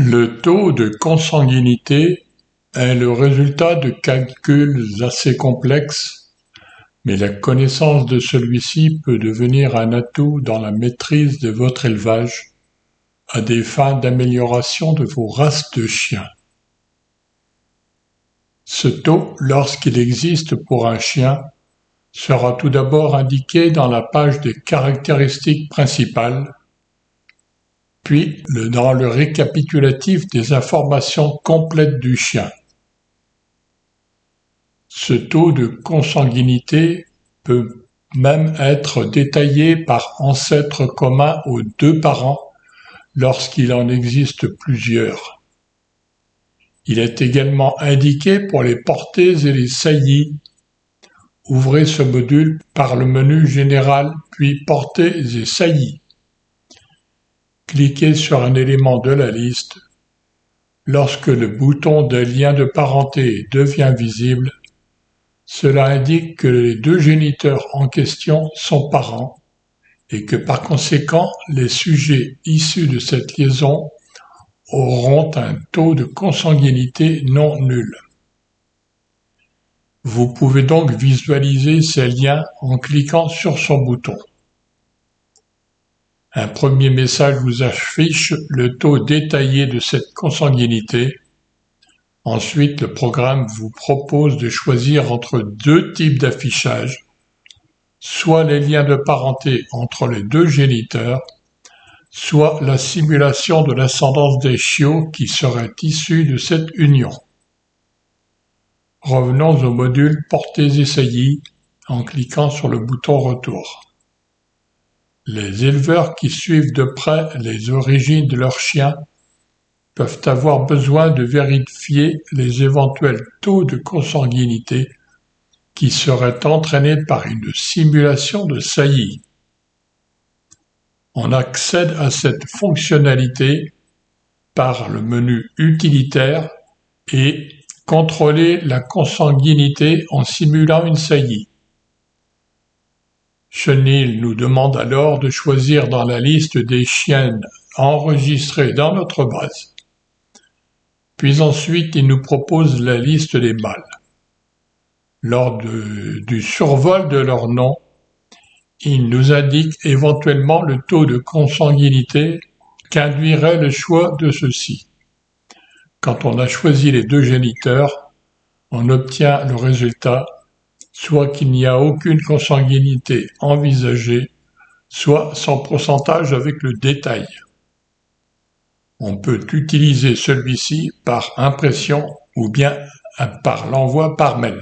Le taux de consanguinité est le résultat de calculs assez complexes, mais la connaissance de celui-ci peut devenir un atout dans la maîtrise de votre élevage à des fins d'amélioration de vos races de chiens. Ce taux, lorsqu'il existe pour un chien, sera tout d'abord indiqué dans la page des caractéristiques principales, puis dans le récapitulatif des informations complètes du chien. Ce taux de consanguinité peut même être détaillé par ancêtre commun aux deux parents lorsqu'il en existe plusieurs. Il est également indiqué pour les portées et les saillies. Ouvrez ce module par le menu général puis portées et saillies. Cliquez sur un élément de la liste. Lorsque le bouton de lien de parenté devient visible, cela indique que les deux géniteurs en question sont parents et que par conséquent, les sujets issus de cette liaison auront un taux de consanguinité non nul. Vous pouvez donc visualiser ces liens en cliquant sur son bouton. Un premier message vous affiche le taux détaillé de cette consanguinité. Ensuite, le programme vous propose de choisir entre deux types d'affichage, soit les liens de parenté entre les deux géniteurs, soit la simulation de l'ascendance des chiots qui serait issue de cette union. Revenons au module Portées et saillies en cliquant sur le bouton Retour. Les éleveurs qui suivent de près les origines de leurs chiens peuvent avoir besoin de vérifier les éventuels taux de consanguinité qui seraient entraînés par une simulation de saillie. On accède à cette fonctionnalité par le menu utilitaire et contrôler la consanguinité en simulant une saillie. Chenil nous demande alors de choisir dans la liste des chiens enregistrés dans notre base. Puis ensuite, il nous propose la liste des mâles. Lors du survol de leur nom, il nous indique éventuellement le taux de consanguinité qu'induirait le choix de ceux-ci. Quand on a choisi les deux géniteurs, on obtient le résultat, soit qu'il n'y a aucune consanguinité envisagée, soit son pourcentage avec le détail. On peut utiliser celui-ci par impression ou bien par l'envoi par mail.